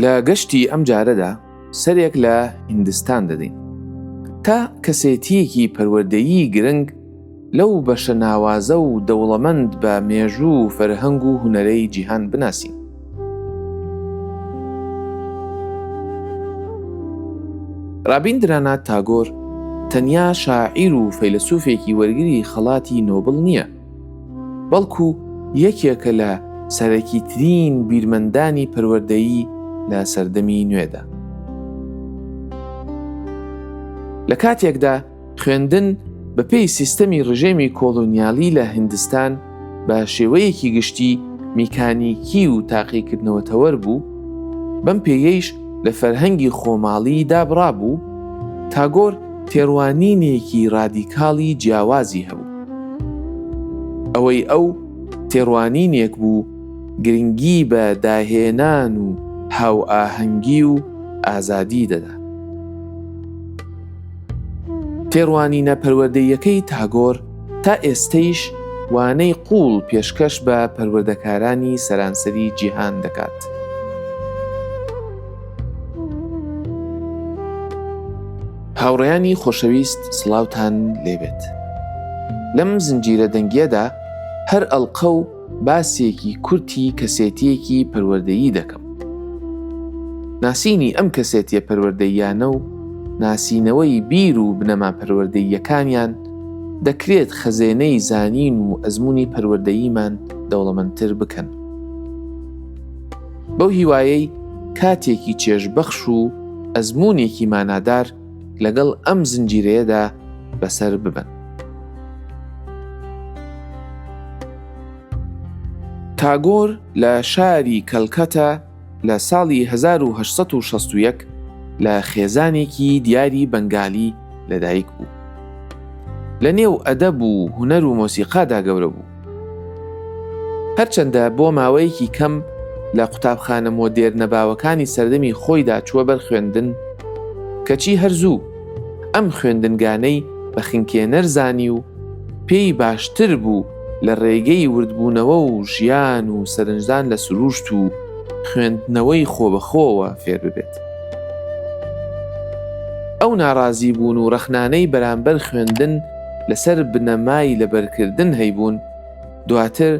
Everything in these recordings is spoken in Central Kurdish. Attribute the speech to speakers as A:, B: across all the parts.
A: لە گەشتی ئەم جارەدا سەرێک لە هیندستان دەدەین تا کەسێتیەکی پەروەردەیی گرنگ لەو بەشە ناوازە و دەوڵەمەند بە مێژوو و فەرهەنگ و هونەرەی جیهان بناسین. ڕابیندرانات تاگۆر تەنیا شاعیر و فەیلسوفێکی وەرگری خەڵاتی نۆبڵ نییە، بەڵکو یەکێکە لە سەرەکیترین بیرمەندانی پەروەردەیی لە سەردەمی نوێدا. لە کاتێکدا خوێندن بەپێی سیستەمی ڕژێمی کۆڵۆنیالی لە هیندستان بە شێوەیەکی گشتی میکانیکی و تاقیکردنەوە تەوەر بوو، بەم پێیەش لە فەرهەنگی خۆماڵی دابڕابوو، تاگۆر تێڕوانینێکی ڕادیکاڵی جیاوازی هەبوو. ئەوەی ئەو تێڕوانینێک بوو گرنگی بە داهێنان و هاو ئاهەنگی و ئازادی دەدا. تێڕوانینە پەروەردەیەکەی تاگۆر تا ئێستەیش وانەی قوڵ پێشکەش بە پەروەردەکارانی سەرانسەری جیهان دەکات. هاوڕێیانی خۆشەویست، سڵاوتان لێبێت. لەم زنجیرە دەنگیەدا هەر ئەڵقە و باسێکی کورتی کەسێتیەکی پەروەردەیی دەکەم. ناسینی ئەم کەسێتیە پەروەردەییانە و ناسینەوەی بیر و بنەما پەروەردەییەکانیان دەکرێت خەزێنەی زانین و ئەزموونی پەروەردەییمان دەوڵەمەندتر بکەن. بەو هیوایەی کاتێکی چێژبەخش و ئەزموونێکی مانادار لەگەڵ ئەم زنجیرەیەدا بەسەر ببن. تاگۆر لە شاری کەلکەتە لە ساڵی 1861 لە خێزانێکی دیاری بەنگالی لەدایک بوو. لە نێو ئەدەب و هونەر و مۆسیقادا گەورە بوو. هەرچەندە بۆ ماوەیەکی کەم لە قوتابخانە مۆدێرنەباوەکانی سەردەمی خۆیدا چووە بەر خوێندن، کەچی هەرزوو ئەم خوێندنگانەی بە خینکێنەر زانی و پێی باشتر بوو لە ڕێگەی وردبوونەوە و ژیان و سەرنجدان لە سروشت و خوێندنەوەی خۆبەخۆوە فێر ببێت. ئەو ناڕازی بوون و ڕەخنانەی بەرامبەر خوێندن لەسەر بنەمای لەبەرکردن هەیبوون، دواتر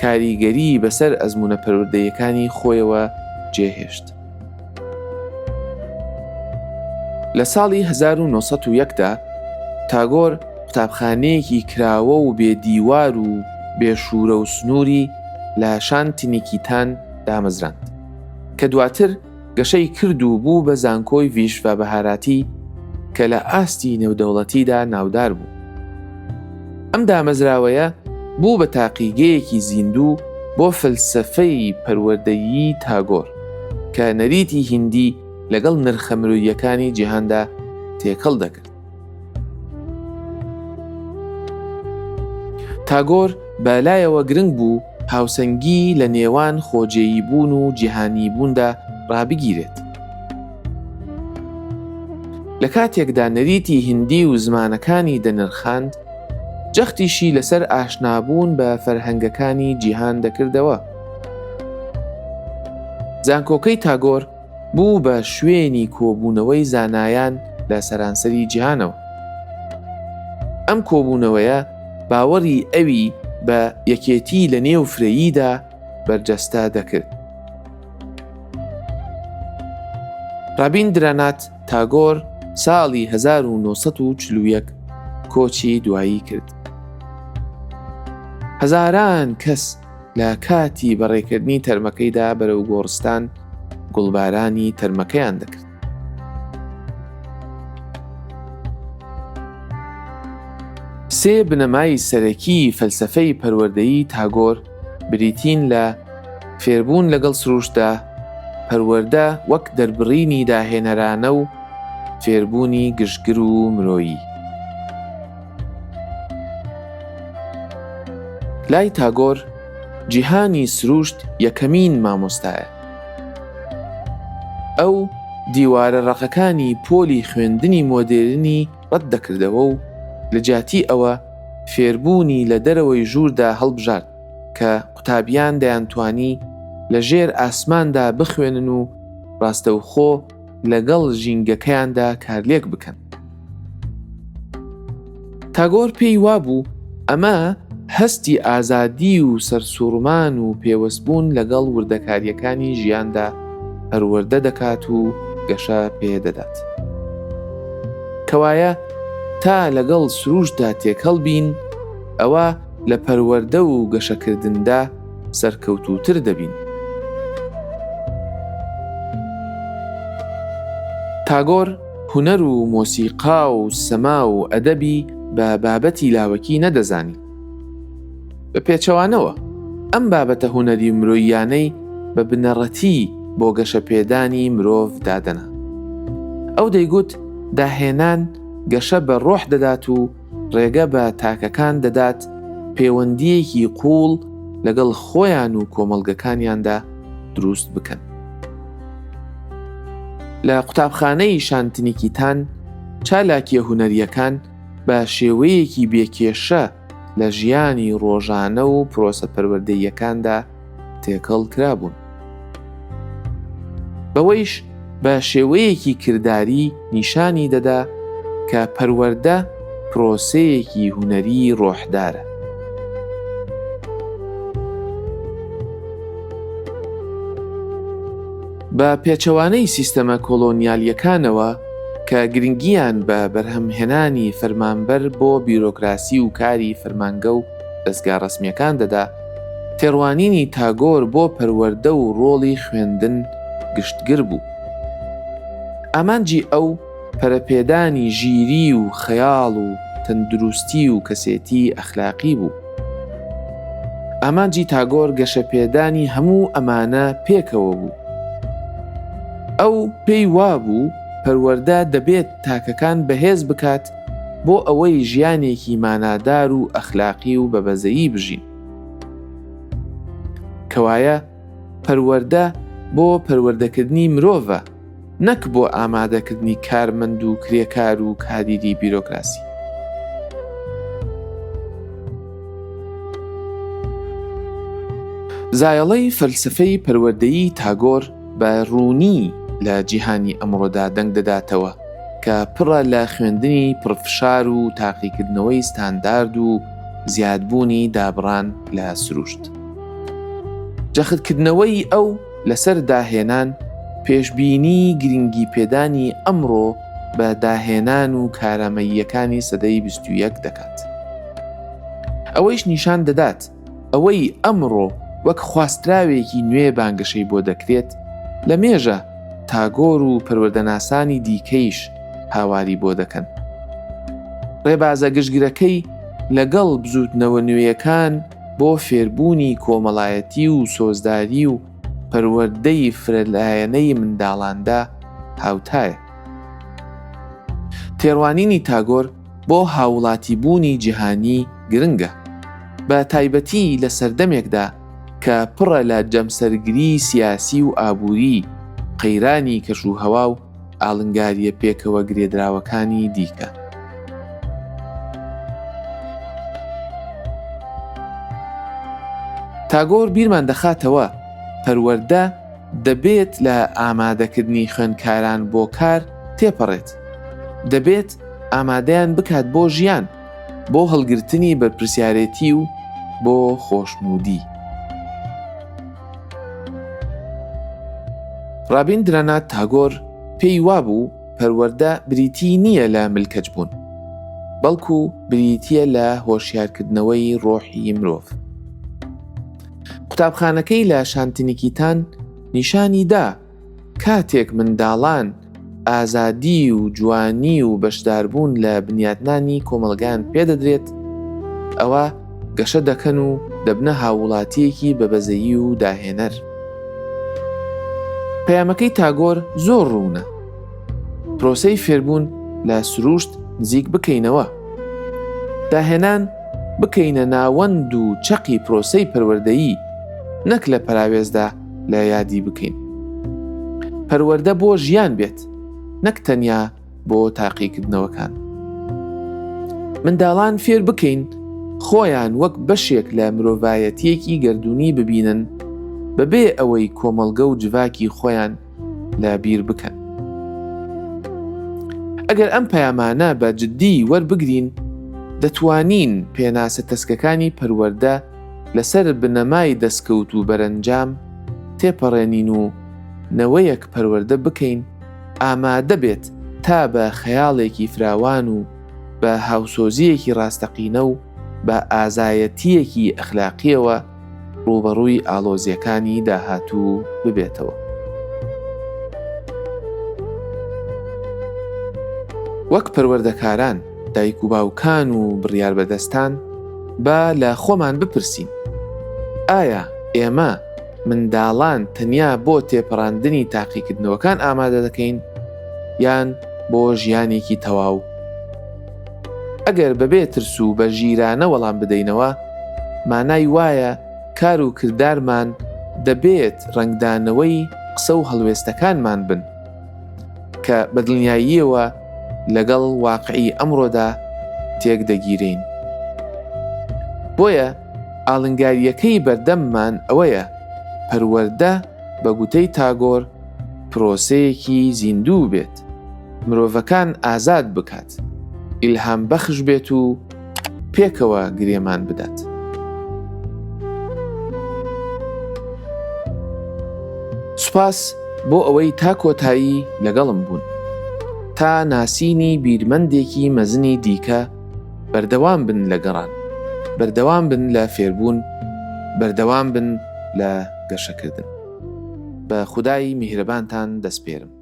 A: کاریگەری بەسەر ئەزمونە پەروەردەیەکانی خۆیەوە جێهێشت. لە ساڵی 1901دا تاگۆر قوتابخانەیەکی کراوە و بێدیوار و بێشورە و سنووری لە شانتینیکیتان دامەزراند، کە دواتر گەشەی کرد و بوو بە زانکۆی ڤیشڤە بەهاراتی کە لە ئاستی نێودەوڵەتیدا ناودار بوو. ئەم دامەزراوەیە بوو بە تاقیگەیەکی زیندوو بۆ فەلسەفەی پەروەردەیی تاگۆر کە نەریتی هیندی لەگەڵ نرخە مرۆییەکانی جیهاندا تێکەڵ دەکرد. تاگۆر بەلایەوە گرنگ بوو هاوسەنگی لە نێوان خۆجێیی بوون و جیهانی بووندا ڕابگیرێت. لە کاتێکدا نەریتی هیندی و زمانەکانی دەنرخاند، جەختیشی لەسەر ئاشنابوون بە فەرهەنگەکانی جیهان دەکردەوە. زانکۆکەی تاگۆر بوو بە شوێنی کۆبوونەوەی زانایان لە سەرانسەری جیهانەوە. ئەم کۆبوونەوەیە باوەڕی ئەوی بە یەکێتی لە نێو فرەییدا بەرجەستە دەکرد. ڕابیندرانات تاگۆر ساڵی 1941 کۆچی دوایی کرد. هەزاران کەس لە کاتی بەڕێکردنی تەرمەکەیدا بەرەو گۆڕستان گوڵبارانی تەرمەکەیان دەکرد. سێ بنەمای سەرەکی فەلسەفەی پەروەردەیی تاگۆر بریتین لە فێربوون لەگەڵ سروشتدا، پەروەردە وەک دەربڕینی داهێنەرانە و فێربوونی گشتگر و مرۆیی. لای تاگۆر جیهانی سروشت یەکەمین مامۆستایە. ئەو دیوارە ڕقەکانی پۆلی خوێندنی مۆدێرنی ڕەت دەکردەوە و لە جاتی ئەوە فێربوونی لە دەرەوەی ژووردا هەڵبژارد کە قوتابیان دەیانتوانی لە ژێر ئاسماندا بخوێنن و ڕاستەوخۆ لەگەڵ ژینگەکەیاندا کارلێک بکەن. تاگۆر پێی وابوو ئەمە هەستی ئازادی و سەرسوڕمان و پێوەستبوون لەگەڵ وردەکاریەکانی ژیاندا هەروەردە دەکات و گەشە پێدەدات. کەوایە تا لەگەڵ سروشتدا تێکەڵ بین، ئەوە لە پەروەردە و گەشەکردندا سەرکەوتووتر دەبین. تاگۆر هونەر و مۆسیقا و سەما و ئەدەبی بە بابەتی لاوەکی نەدەزانی. بە پێچەوانەوە ئەم بابەتە هونەری مرۆییانەی بە بنەڕەتی بۆ گەشە پێدانی مرۆڤ دادەنا. ئەو دەیگوت داهێنان گەشە بە ڕۆح دەدات و ڕێگە بە تاکەکان دەدات پەیوەندیەکی قوڵ لەگەڵ خۆیان و کۆمەڵگەکانیاندا دروست بکەن. لە قوتابخانەی شانتنیکیتان چالاکیە هونەریەکان بە شێوەیەکی بێکێشە لە ژیانی ڕۆژانە و پرۆسە پەروەردەییەکاندا تێکەڵ کرابوون. بەوەیش بە شێوەیەکی کردداری نیشانی دەدا کە پەروەردە پرۆسەیەکی هونەری ڕۆحدارە. بە پێچەوانەی سیستەمە کۆلۆنیالیەکانەوە کە گرنگیان بە بەرهەمهێنانی فەرمانبەر بۆ بیرۆکراسی و کاری فەرمانگە و دەستگا ڕەسمیەکان دەدا، تێڕوانینی تاگۆر بۆ پەروەردە و ڕۆڵی خوێندن گشتگر بوو. ئامانجی ئەو پەرەپێدانی ژیری و خەیاڵ و تەندروستی و کەسێتی ئەخلاقی بوو. ئامانجی تاگۆر گەشەپێدانی هەموو ئەمانە پێکەوە بوو. ئەو پێی وابوو پەروەردە دەبێت تاکەکان بەهێز بکات بۆ ئەوەی ژیانێکی مانادار و ئەخلاقی و بەبەزەیی بژین. کەوایە پەروەردە بۆ پەروەردەکردنی مرۆڤە، نەک بۆ ئامادەکردنی کارمەند و کرێکار و کادیری بیرۆکراسی. زایەڵەی فەلسفەی پەروەردەیی تاگۆر بە ڕوونی لە جیهانی ئەمڕۆدا دەنگ دەداتەوە کە پڕە لە خوێندنی پڕفشار و تاقیکردنەوەی ستاندارد و زیادبوونی دابڕان لە سروشت. جەختکردنەوەی ئەو لەسەر داهێنان پێشبینی گرنگی پێدانی ئەمڕۆ بە داهێنان و کارامەییەکانی سەدەی 21 دەکات. ئەوەیش نیشان دەدات ئەوەی ئەمڕۆ وەک خواستراوێکی نوێ بانگەشەی بۆ دەکرێت لە مێژە تاگۆر و پەروەردەناسانی دیکەیش هاواری بۆ دەکەن. ڕێبازە گشتگرەکەی لەگەڵ بزوتنەوە نوێیەکان بۆ فێربوونی کۆمەڵایەتی و سۆزداری و پەروەردەی فرەلایەنەی منداڵاندا هاوتایە. تێڕوانینی تاگۆر بۆ هاوڵاتیبوونی جیهانی گرنگە، بە تایبەتی لە سەردەمێکدا کە پڕە لە جەمسەرگری سیاسی و ئابووری، قەیرانی کەشوهەوا و ئاڵنگاریە پێکەوە گرێدراوەکانی دیکە. تاگۆر بیرمان دەخاتەوە پەروەردە دەبێت لە ئامادەکردنی خوێندکاران بۆ کار تێپەڕێت، دەبێت ئامادەیان بکات بۆ ژیان، بۆ هەڵگرتنی بەرپرسیارەتی و بۆ خۆشنودی. ڕابیندرانات تاگۆر پێی وابوو پەروەردە بریتی نییە لە ملکەج بوون، بەڵکو بریتیە لە هۆشیارکردنەوەی ڕۆحی مرۆڤ. قوتابخانەکەی لە شانتنیکیتان نیشانی دا کاتێک منداڵان ئازادی و جوانی و بەشداربوون لە بنیادنانی کۆمەڵگان پێدەدرێت، ئەوە گەشە دەکەن و دەبنە هاوڵاتیەکی بەبەزەیی و داهێنەر. پەیامەکەی تاگۆر زۆر ڕوونە. پرۆسەی فێربوون لە سروشت نزیک بکەینەوە. داهێنان بکەینە ناوەند و چەقی پرۆسەی پەروەردەیی، نەک لە پەراوێزدا لە یادی بکەین. پەروەردە بۆ ژیان بێت، نەک تەنیا بۆ تاقیکردنەوەکان. منداڵان فێر بکەین خۆیان وەک بەشێک لە مرۆڤایەتیەکی گەردوونی ببینن، بەبێ ئەوەی کۆمەڵگە و جڤاکی خۆیان لە بیر بکەن. ئەگەر ئەم پەیامانە بە جددی وەربگرین، دەتوانین پێناسە تەسکەکانی پەروەردە لەسەر بنەمای دەستکەوت و بەرەنجام تێپەڕێنین و نەوەیەک پەروەردە بکەین ئامادە بێت تا بە خەیاڵێکی فراوان و بە هاوسۆزیەکی ڕاستەقینە و بە ئازایەتیەکی ئەخلاقیەوە ڕوبەڕووی ئاڵۆزیەکانی داهاتوو ببێتەوە. وەک پەروەردەکاران، دایک و باوکان و بڕیار بەدەستان، با لە خۆمان بپرسین: ئایا ئێمە منداڵان تەنیا بۆ تێپەڕاندنی تاقیکردنەوەکان ئامادە دەکەین یان بۆ ژیانێکی تەواو؟ ئەگەر بەبێ ترس و بە ژیرانە وەڵام بدەینەوە، مانای وایە کار و کردارمان دەبێت ڕەنگدانەوەی قسە و هەڵوێستەکانمان بن کە بەدڵنیاییەوە لەگەڵ واقعی ئەمڕۆدا تێک دەگیرین. بۆیە ئاڵنگاریەکەی بەردەممان ئەوەیە پەروەردە بە گوتەی تاگۆر پرۆسەیەکی زیندوو بێت، مرۆڤەکان ئازاد بکات، ئیلهام بەخش بێت و پێکەوە گرێمان بدات. سوپاس بۆ ئەوەی تا کۆتایی لەگەڵم بوون. تا ناسینی بیرمەندێکی مەزنی دیکە بەردەوام بن لە گەڕان، بەردەوام بن لە فێربوون، بەردەوام بن لە گەشەکردن. بە خودای میهرەبانتان دەسپێرم.